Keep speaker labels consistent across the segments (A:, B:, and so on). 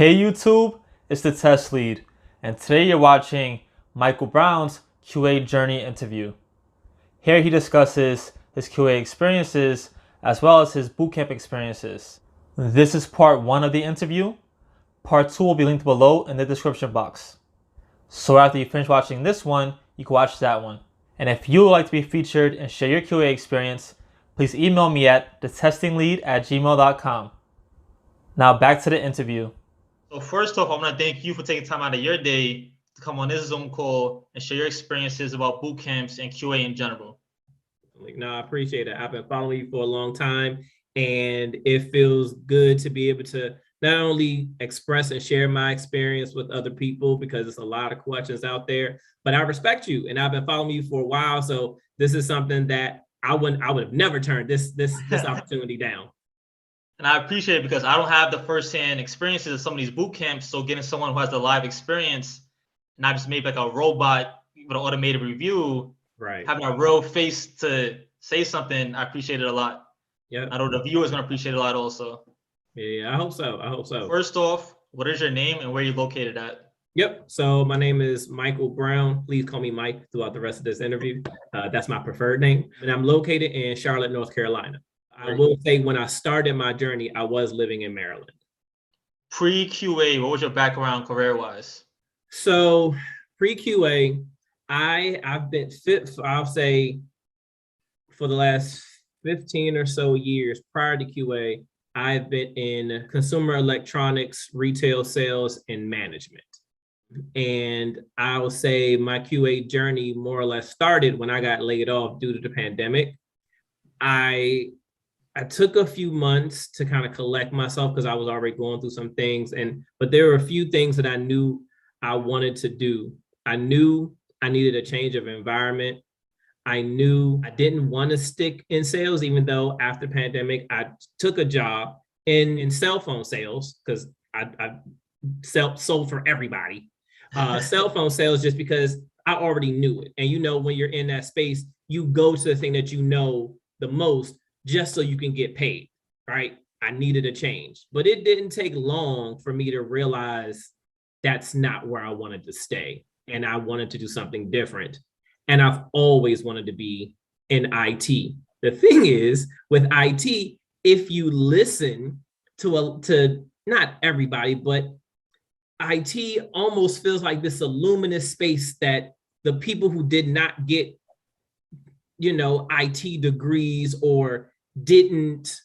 A: Hey YouTube, it's the test lead, and today you're watching Michael Brown's QA journey interview. Here he discusses his QA experiences as well as his bootcamp experiences. This is part 1 of the interview. Part 2 will be linked below in the description box. So after you finish watching this one, you can watch that one. And if you would like to be featured and share your QA experience, please email me at thetestinglead@gmail.com. Now back to the interview. So first off, I want to thank you for taking time out of your day to come on this Zoom call and share your experiences about boot camps and QA in general.
B: No, I appreciate it. I've been following you for a long time, and it feels good to be able to not only express and share my experience with other people, because there's a lot of questions out there, but I respect you and I've been following you for a while. So this is something that I would have never turned this opportunity down.
A: And I appreciate it because I don't have the firsthand experiences of some of these boot camps. So getting someone who has the live experience, not just maybe like a robot with an automated review,
B: right?
A: Having a real face to say something, I appreciate it a lot.
B: Yeah,
A: I know the viewers gonna appreciate it a lot also.
B: Yeah, I hope so.
A: First off, what is your name and where are you located at?
B: Yep. So my name is Michael Brown. Please call me Mike throughout the rest of this interview. That's my preferred name. And I'm located in Charlotte, North Carolina. I will say when I started my journey, I was living in Maryland.
A: Pre-QA, what was your background career-wise?
B: So pre-QA, I've been fit, I'll say, for the last 15 or so years prior to QA, I've been in consumer electronics, retail sales, and management. And I'll say my QA journey more or less started when I got laid off due to the pandemic. I took a few months to kind of collect myself because I was already going through some things. But there were a few things that I knew I wanted to do. I knew I needed a change of environment. I knew I didn't want to stick in sales, even though after the pandemic, I took a job in cell phone sales because I sold for everybody. Cell phone sales just because I already knew it. And you know, when you're in that space, you go to the thing that you know the most just so you can get paid, right? I needed a change, but it didn't take long for me to realize that's not where I wanted to stay. And I wanted to do something different. And I've always wanted to be in IT. The thing is, with IT, if you listen to not everybody, but IT almost feels like this luminous space that the people who did not get, IT degrees or didn't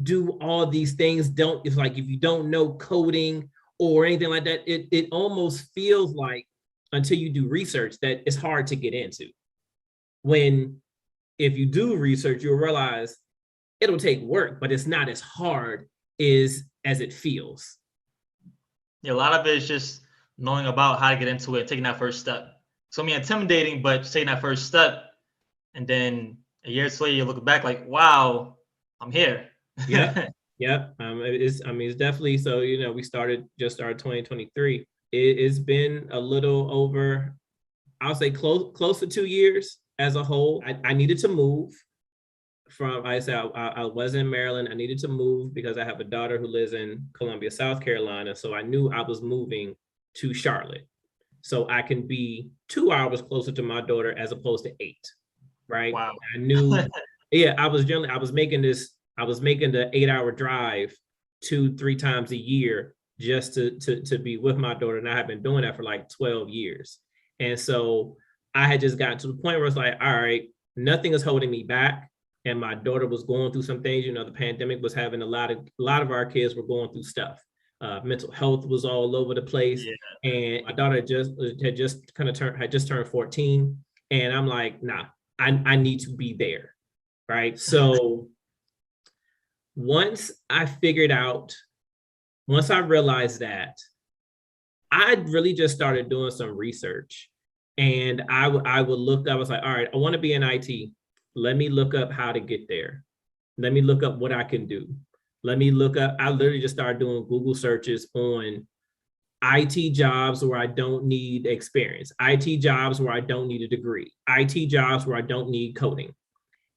B: do all these things, it's like if you don't know coding or anything like that, it almost feels like until you do research that it's hard to get into. When if you do research, you'll realize it'll take work, but it's not as hard as it feels.
A: Yeah, a lot of it is just knowing about how to get into it, taking that first step. So I mean, intimidating, but taking that first step, and then a year later you look back like, wow, I'm here.
B: Yeah. It's definitely so. We just started 2023. It's been a little over, I'll say close to 2 years as a whole. I needed to move from, I was in Maryland. I needed to move because I have a daughter who lives in Columbia, South Carolina. So I knew I was moving to Charlotte so I can be 2 hours closer to my daughter as opposed to 8, right?
A: Wow.
B: I knew, yeah, I was making the 8-hour drive 2-3 times a year just to be with my daughter. And I have been doing that for like 12 years. And so I had just gotten to the point where it's like, all right, nothing is holding me back. And my daughter was going through some things. The pandemic was having a lot of our kids were going through stuff. Mental health was all over the place. Yeah. And my daughter had just turned 14. And I'm like, nah, I need to be there. Right. So once I realized that, I really just started doing some research. And I was like, all right, I want to be in IT. Let me look up how to get there. Let me look up what I can do. I literally just started doing Google searches on IT jobs where I don't need experience, IT jobs where I don't need a degree, IT jobs where I don't need coding.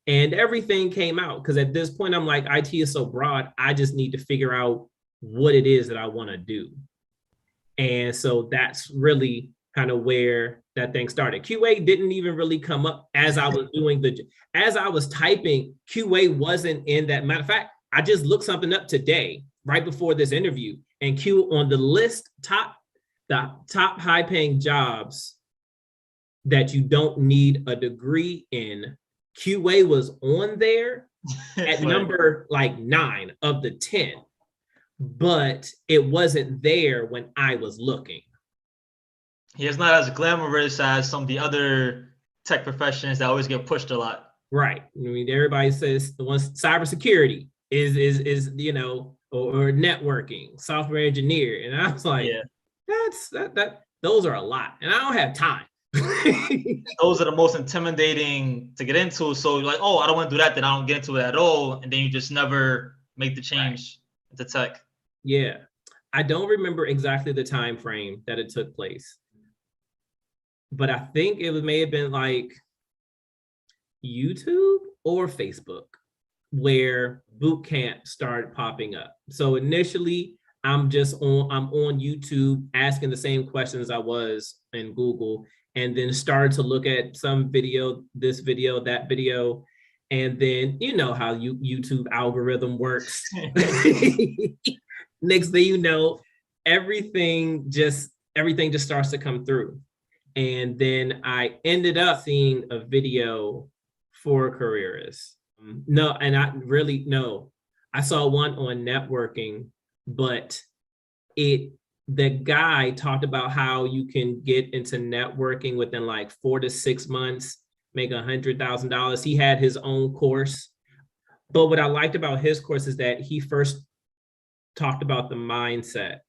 B: And everything came out because at this point, I'm like, IT is so broad. I just need to figure out what it is that I want to do. And so that's really kind of where that thing started. QA didn't even really come up as I was as I was typing. QA wasn't in that. Matter of fact, I just looked something up today, right before this interview, and Q on the list, the top high paying jobs that you don't need a degree in, QA was on there at number like 9 of the 10, but it wasn't there when I was looking.
A: Yeah, it's not as glamorous as some of the other tech professions that always get pushed a lot.
B: Right. I mean, everybody says the ones cybersecurity is or networking, software engineer, and I was like, yeah, that those are a lot, and I don't have time.
A: Those are the most intimidating to get into. So you're like, oh, I don't want to do that, then I don't get into it at all, and then you just never make the change into tech.
B: Yeah, I don't remember exactly the time frame that it took place, but I think it may have been like YouTube or Facebook where Bootcamp started popping up. So initially, I'm on YouTube asking the same questions I was in Google, and then started to look at some video, this video, that video, and then you know how YouTube algorithm works. Next thing you know, everything just starts to come through. And then I ended up seeing a video for careerists. No, and I saw one on networking, but the guy talked about how you can get into networking within like 4 to 6 months, make $100,000. He had his own course. But what I liked about his course is that he first talked about the mindset.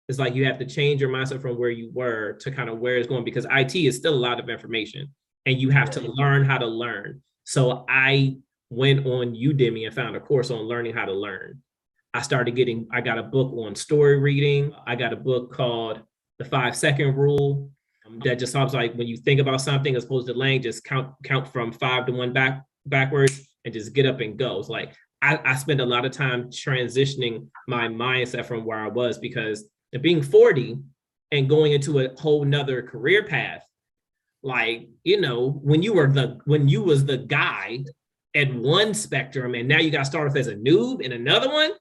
B: It's like you have to change your mindset from where you were to kind of where it's going, because IT is still a lot of information and you have to learn how to learn. So I went on Udemy and found a course on learning how to learn. I got a book on story reading. I got a book called The 5-Second Rule that just helps, like, when you think about something, as opposed to laying, just count from 5 to 1 backwards and just get up and go. It's like I spent a lot of time transitioning my mindset from where I was, because being 40 and going into a whole nother career path, like, when you was the guy at one spectrum and now you got to start off as a noob in another one,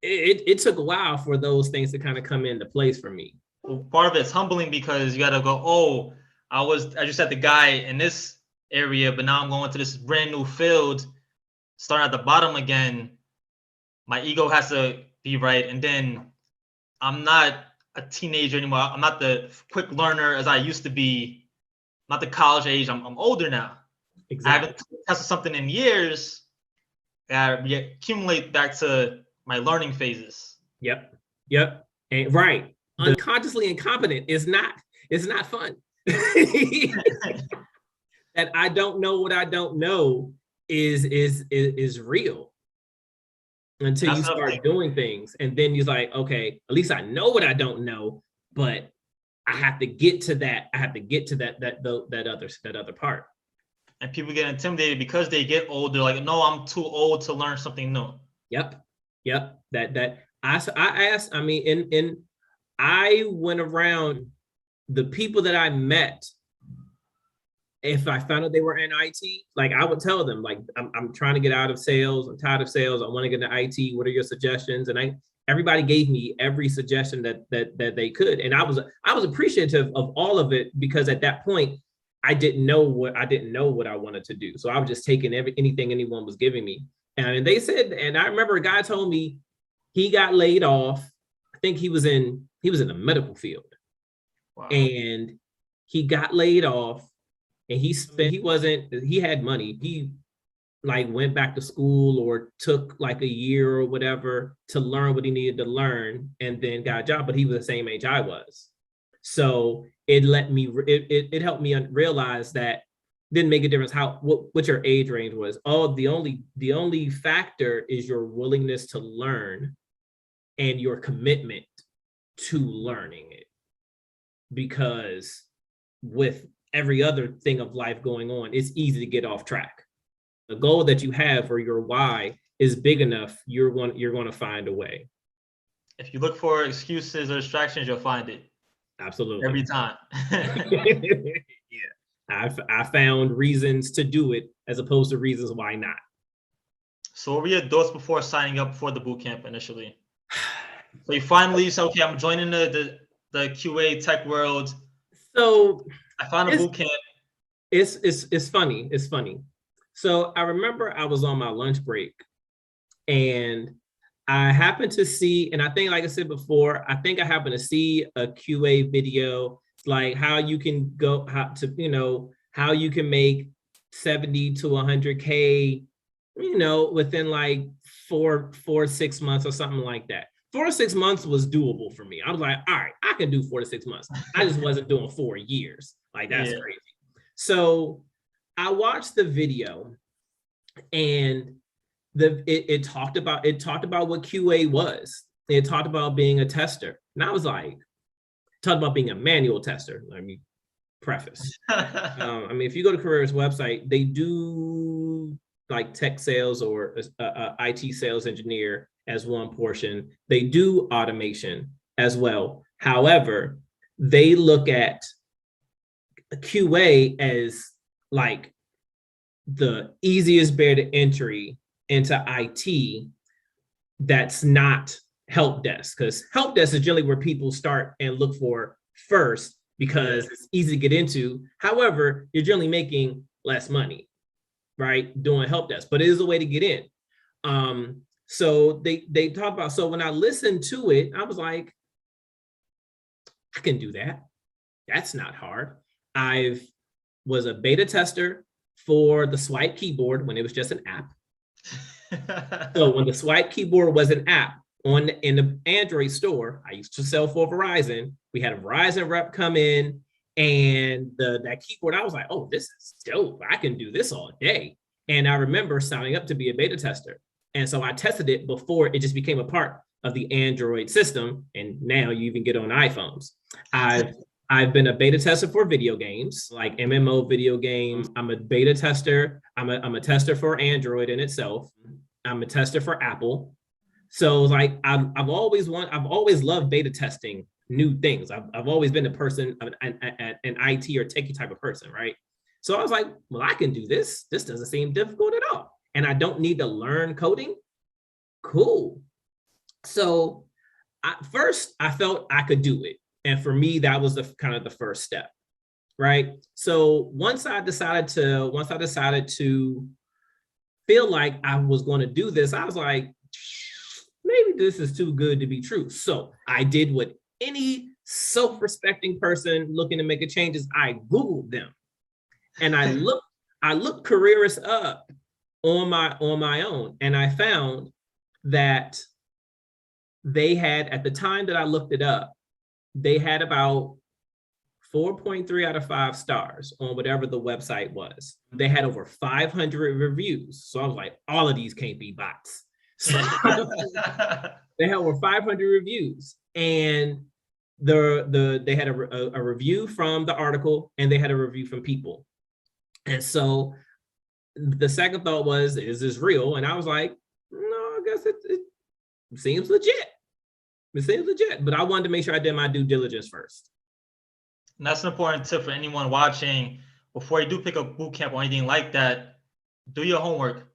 B: it took a while for those things to kind of come into place for me.
A: Well, part of it's humbling because you got to go, oh, I just had the guy in this area, but now I'm going to this brand new field, starting at the bottom again. My ego has to be right. And then I'm not a teenager anymore. I'm not the quick learner as I used to be. I'm not the college age. I'm older now. Exactly. I haven't tested something in years. I accumulate back to my learning phases.
B: Yep. And right. Unconsciously incompetent is not fun. That I don't know what I don't know is real until you start doing things. And then you're like, okay, at least I know what I don't know, but I have to get to that. I have to get to that other part.
A: And people get intimidated because they get older. Like, no, I'm too old to learn something new.
B: Yep. That I asked. I mean, I went around the people that I met. If I found out they were in IT, like, I would tell them, like, I'm trying to get out of sales. I'm tired of sales. I want to get into IT. What are your suggestions? And everybody gave me every suggestion that they could. And I was appreciative of all of it, because at that point, I didn't know what I wanted to do. So I was just taking anything anyone was giving me. And they said, and I remember a guy told me he got laid off. I think he was in the medical field. Wow. And he got laid off, and he had money. He like went back to school or took like a year or whatever to learn what he needed to learn, and then got a job, but he was the same age I was. So it helped me realize that didn't make a difference what your age range was. Oh, the only factor is your willingness to learn and your commitment to learning it. Because with every other thing of life going on, it's easy to get off track. The goal that you have, or your why, is big enough, you're going to find a way.
A: If you look for excuses or distractions, you'll find it
B: Absolutely.
A: every time.
B: Yeah. I found reasons to do it as opposed to reasons why not.
A: So what were your thoughts before signing up for the bootcamp initially? So you finally said, okay, I'm joining the QA tech world.
B: So
A: I found a
B: it's
A: bootcamp.
B: it's funny. It's funny. So I remember I was on my lunch break and I happened to see, and I think, like I said before, I think I happened to see a QA video, like how you can go, how you can make 70 to 100K, within like 6 months or something like that. 4 to 6 months was doable for me. I was like, all right, I can do 4 to 6 months. I just wasn't doing 4 years. Like, that's crazy. So I watched the video and it talked about what QA was. It talked about being a tester. And I was like, talked about being a manual tester. Let me preface. If you go to Career's website, they do like tech sales or IT sales engineer as one portion. They do automation as well. However, they look at QA as like the easiest barrier to entry into IT that's not help desk, because help desk is generally where people start and look for first because it's easy to get into. However, you're generally making less money, right, doing help desk, but it is a way to get in. So they talk about, so when I listened to it, I was like, I can do that. That's not hard. I was a beta tester for the swipe keyboard when it was just an app. So when the swipe keyboard was an app in the Android store, I used to sell for Verizon. We had a Verizon rep come in, and that keyboard, I was like, oh, this is dope. I can do this all day. And I remember signing up to be a beta tester. And so I tested it before it just became a part of the Android system. And now you even get on iPhones. I've been a beta tester for video games, like MMO video games. I'm a beta tester. I'm a tester for Android in itself. I'm a tester for Apple. So like I've always loved beta testing new things. I've always been a person, an IT or techie type of person, right? So I was like, well, I can do this. This doesn't seem difficult at all. And I don't need to learn coding. Cool. So first I felt I could do it. And for me, that was the kind of the first step, right? So once I decided to feel like I was going to do this, I was like, maybe this is too good to be true. So I did what any self-respecting person looking to make a change is. I Googled them, and I looked careerists up on my own, and I found that they had, at the time that I looked it up, they had about 4.3 out of 5 stars on whatever the website was. They had over 500 reviews. So I was like, all of these can't be bots. So they had over 500 reviews, and they had a review from the article, and they had a review from people. And so the second thought was, is this real? And I was like, no, I guess it seems legit. It seems legit, but I wanted to make sure I did my due diligence first.
A: And that's an important tip for anyone watching. Before you do pick a bootcamp or anything like that, do your homework.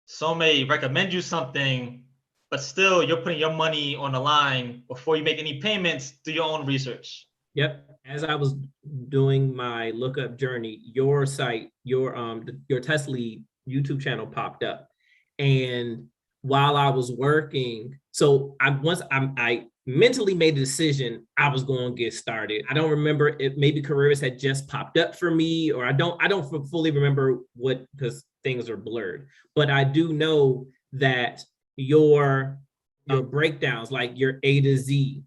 A: Some may recommend you something, but still you're putting your money on the line. Before you make any payments, do your own research.
B: Yep. As I was doing my lookup journey, your site, your Test Lead YouTube channel popped up. And while I was working, so I mentally made the decision I was going to get started. I don't remember if maybe careers had just popped up for me, or I don't fully remember what, because things are blurred. But I do know that your breakdowns, like your A to Z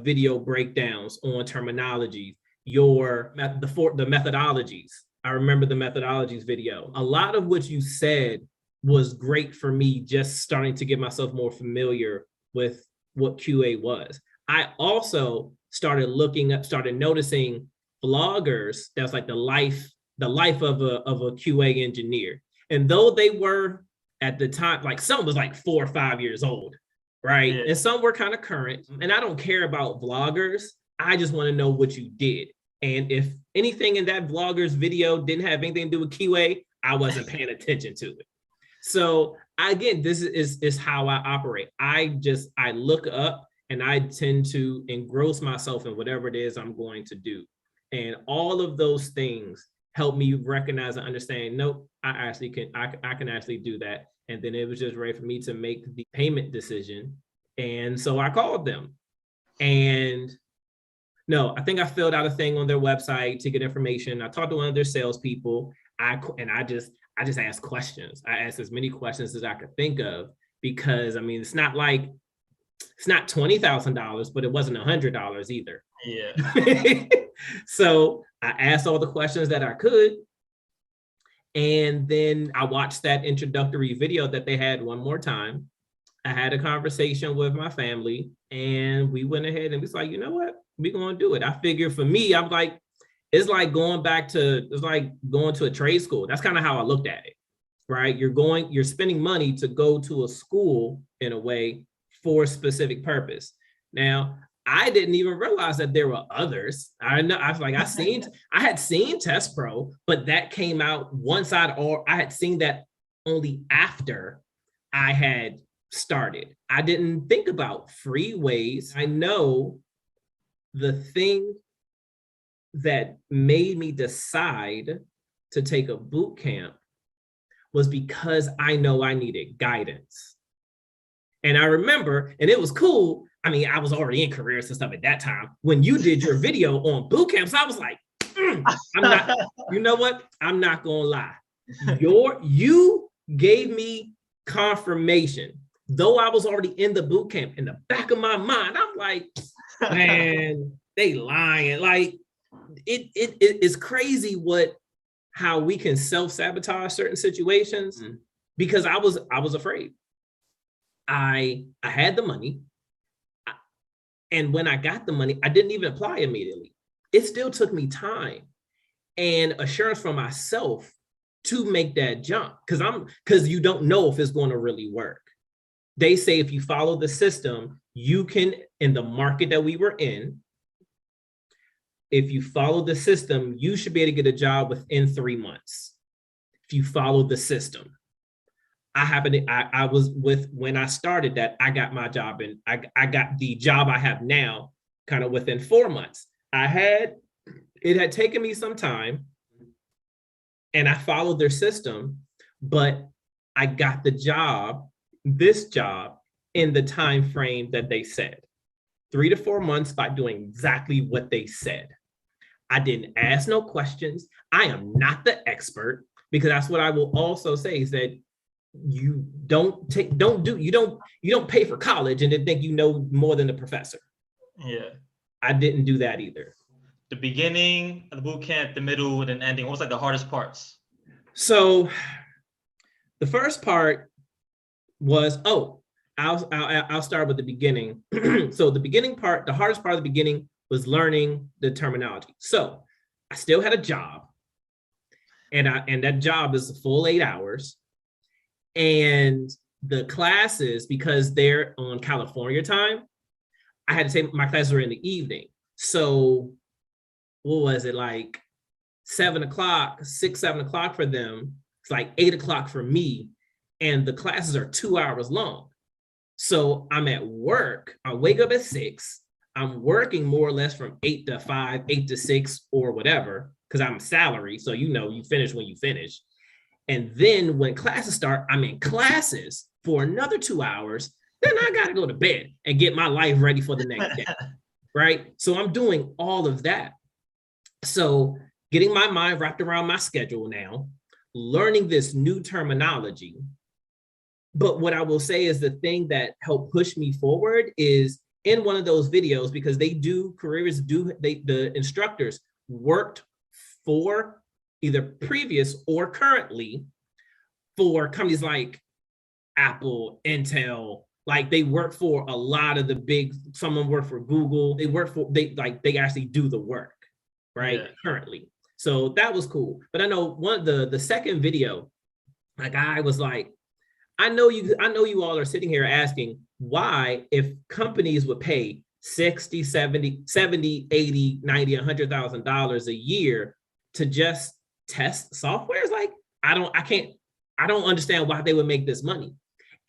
B: video breakdowns on terminologies, the methodologies. I remember the methodologies video. A lot of what you said was great for me, just starting to get myself more familiar with what QA was. I also started noticing vloggers that's like the life of a QA engineer. And though they were at the time, like some was like 4 or 5 years old, right?
A: Yeah.
B: And some were kind of current. And I don't care about vloggers. I just want to know what you did. And if anything in that vlogger's video didn't have anything to do with QA, I wasn't paying attention to it. So again, this is how I operate. I look up and I tend to engross myself in whatever it is I'm going to do. And all of those things help me recognize and understand, nope, I can actually do that. And then it was just ready for me to make the payment decision. And so I called them. And no, I think I filled out a thing on their website to get information. I talked to one of their salespeople. I just asked questions. I asked as many questions as I could think of, because I mean, it's not $20,000, but it wasn't $100 either.
A: Yeah.
B: So I asked all the questions that I could. And then I watched that introductory video that they had one more time. I had a conversation with my family, and we went ahead and was like, you know what? We're going to do it. I figured for me, I'm like, it's like going to a trade school. That's kind of how I looked at it, right? You're spending money to go to a school in a way for a specific purpose. Now, I didn't even realize that there were others. I had seen Test Pro, but that came out once I had seen that only after I had started. I didn't think about free ways. I know the thing that made me decide to take a boot camp was because I know I needed guidance. And I remember, and it was cool. I mean, I was already in careers and stuff at that time. When you did your video on boot camps, I was like, I'm not, you know what? I'm not gonna lie. You gave me confirmation. Though I was already in the boot camp, in the back of my mind, I'm like, man, they lying. Like, it's crazy how we can self-sabotage certain situations, because I was afraid. I had the money, and when I got the money, I didn't even apply immediately. It still took me time and assurance from myself to make that jump, because you don't know if it's going to really work. They say if you follow the system, you can, in the market that we were in, if you follow the system, you should be able to get a job within 3 months. If you follow the system. When I started that, I got my job, and I got the job I have now kind of within 4 months. It had taken me some time, and I followed their system, but I got this job in the time frame that they said. 3 to 4 months by doing exactly what they said. I didn't ask no questions. I am not the expert, because that's what I will also say, is that you don't pay for college and then think you know more than the professor.
A: Yeah.
B: I didn't do that either.
A: The beginning of the boot camp, the middle, and ending, what was like the hardest parts?
B: So the first part was, I'll start with the beginning. So the beginning part, the hardest part of the beginning was learning the terminology. So I still had a job, and that job is a full 8 hours. And the classes, because they're on California time, I had to say my classes were in the evening. So what was it, like 7 o'clock for them? It's like 8 o'clock for me. And the classes are 2 hours long. So I'm at work. I wake up at 6. I'm working more or less from 8 to 5, 8 to 6, or whatever, because I'm salary. So you finish when you finish. And then when classes start, I'm in classes for another 2 hours. Then I got to go to bed and get my life ready for the next day, right? So I'm doing all of that. So getting my mind wrapped around my schedule now, learning this new terminology. But what I will say is the thing that helped push me forward is in one of those videos, because the instructors worked for either previous or currently for companies like Apple, Intel. Like, they work for a lot of the big, someone worked for Google. They actually do the work, right? Yeah. Currently. So that was cool. But I know the second video, a guy was like, I know you all are sitting here asking, why, if companies would pay 60, 70, 80, 90, $100,000 a year to just test software, is like, I don't understand why they would make this money.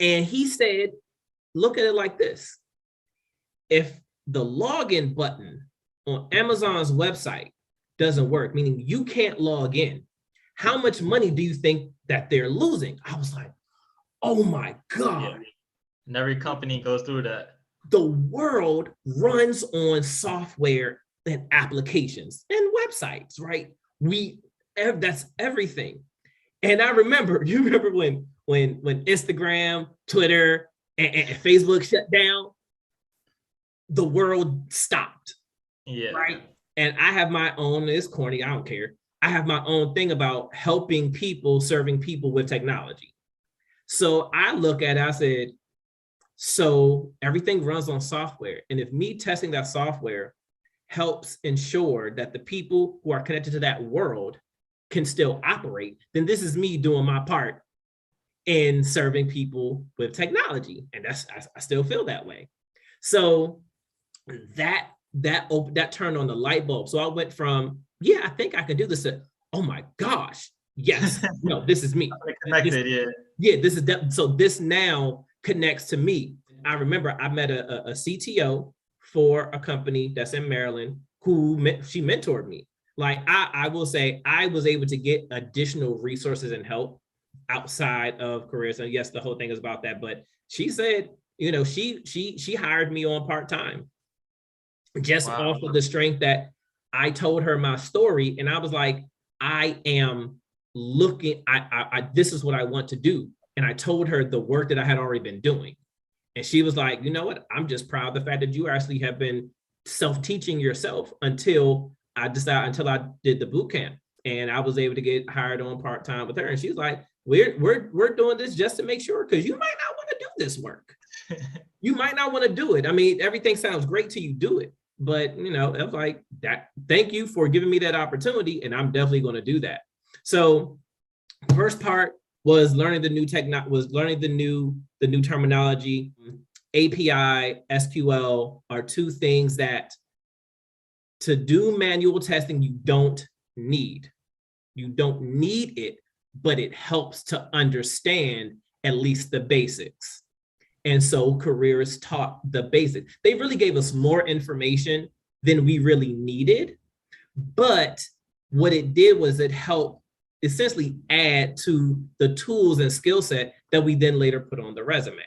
B: And he said, look at it like this. If the login button on Amazon's website doesn't work, meaning you can't log in, how much money do you think that they're losing? I was like, oh my God.
A: Yeah. And every company goes through that.
B: The world runs on software and applications and websites, right? That's everything. And I remember, you remember when Instagram, Twitter, and Facebook shut down, the world stopped.
A: Yeah.
B: Right. And I have my own, it's corny, I don't care. I have my own thing about helping people, serving people with technology. So I look at it, I said, so everything runs on software. And if me testing that software helps ensure that the people who are connected to that world can still operate, then this is me doing my part in serving people with technology. And I still feel that way. So that turned on the light bulb. So I went from, yeah, I think I can do this, to, oh my gosh, yes, no, this is me.
A: Connected,
B: So this now connects to me. I remember I met a CTO for a company that's in Maryland she mentored me. Like I will say I was able to get additional resources and help outside of careers. And yes, the whole thing is about that. But she said, she hired me on part-time just off of the strength that I told her my story. And I was like, I am looking, this is what I want to do. And I told her the work that I had already been doing. And she was like, you know what? I'm just proud of the fact that you actually have been self-teaching yourself until I did the boot camp. And I was able to get hired on part-time with her. And she's like, we're doing this just to make sure, because you might not want to do this work. You might not want to do it. I mean, everything sounds great till you do it. But, it was like that. Thank you for giving me that opportunity. And I'm definitely going to do that. So first part was learning the new the new terminology. API, SQL are two things that to do manual testing, you don't need. You don't need it, but it helps to understand at least the basics. And so careers taught the basics. They really gave us more information than we really needed. But what it did was it helped essentially add to the tools and skill set that we then later put on the resume.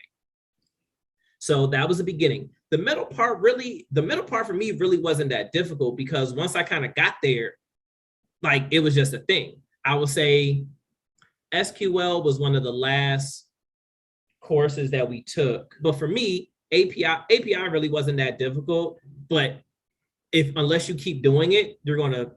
B: So that was the beginning. The middle part for me really wasn't that difficult, because once I kind of got there, like it was just a thing. I would say SQL was one of the last courses that we took. But for me, API really wasn't that difficult. But unless you keep doing it, you're gonna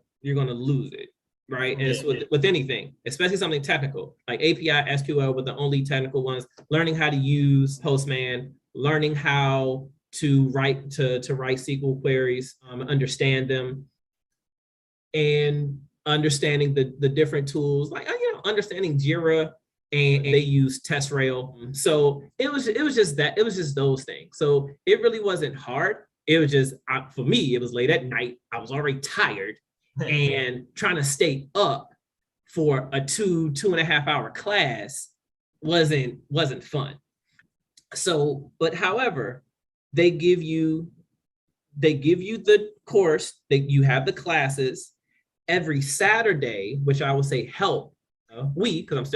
B: lose it, right? And it's with anything, especially something technical like API, SQL were the only technical ones. Learning how to use Postman, learning how to write SQL queries, understand them, and understanding the different tools, like understanding Jira, and they use TestRail. So it was just those things. So it really wasn't hard. It was just for me, it was late at night. I was already tired, and trying to stay up for a 2.5 hour class wasn't fun. So, but however, they give you the course, that you have the classes every Saturday, which I will say help. Because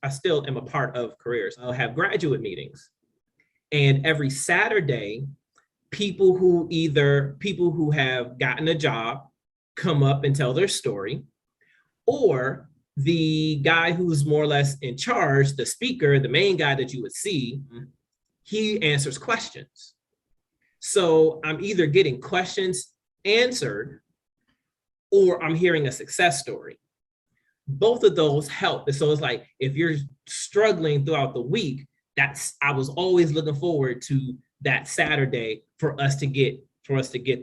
B: I still am a part of careers. I'll have graduate meetings, and every Saturday, people who have gotten a job come up and tell their story, or the guy who's more or less in charge, the speaker, the main guy that you would see, he answers questions. So I'm either getting questions answered, or I'm hearing a success story. Both of those help. And so it's like, if you're struggling throughout the week, I was always looking forward to that Saturday for us to get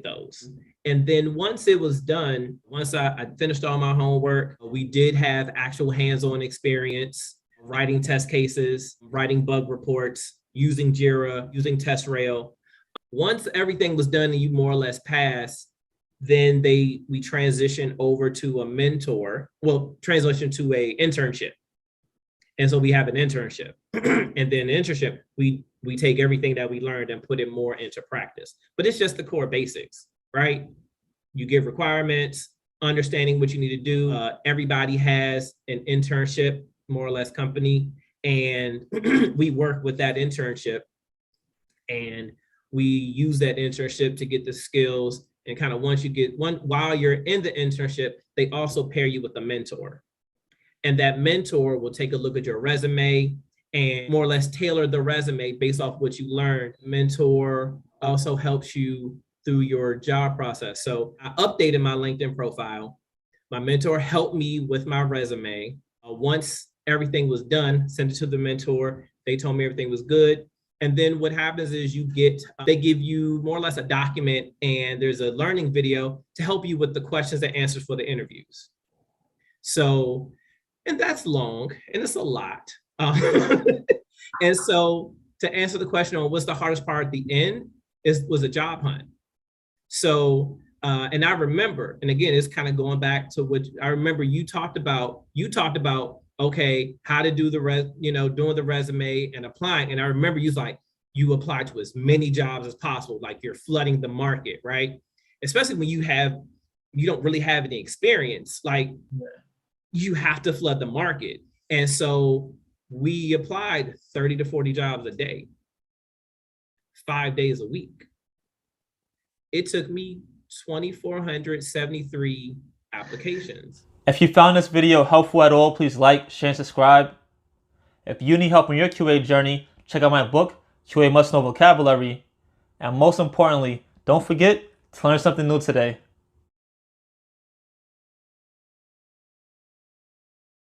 B: those. And then once it was done, once I finished all my homework, we did have actual hands-on experience, writing test cases, writing bug reports. using Jira, using TestRail. Once everything was done and you more or less passed, then we transition over to a mentor, transition to a internship. And so we have an internship. And then the internship, we take everything that we learned and put it more into practice. But it's just the core basics, right? You give requirements, understanding what you need to do. Everybody has an internship, more or less company, and we work with that internship, and we use that internship to get the skills. And kind of once you get one, while you're in the internship, they also pair you with a mentor. And that mentor will take a look at your resume and more or less tailor the resume based off what you learned. Mentor also helps you through your job process. So I updated my LinkedIn profile. My mentor helped me with my resume. Once everything was done, sent it to the mentor. They told me everything was good. And then what happens is they give you more or less a document, and there's a learning video to help you with the questions and answers for the interviews. So, and that's long, and it's a lot. And so to answer the question on what's the hardest part at the end was a job hunt. So, and I remember, and again, it's kind of going back to what I remember you talked about, okay, how to do doing the resume and applying. And I remember you applied to as many jobs as possible, like you're flooding the market, right? Especially when you don't really have any experience, like you have to flood the market. And so we applied 30 to 40 jobs a day, 5 days a week. It took me 2,473 applications.
A: If you found this video helpful at all, please like, share, and subscribe. If you need help in your QA journey, check out my book, QA Must Know Vocabulary. And most importantly, don't forget to learn something new today.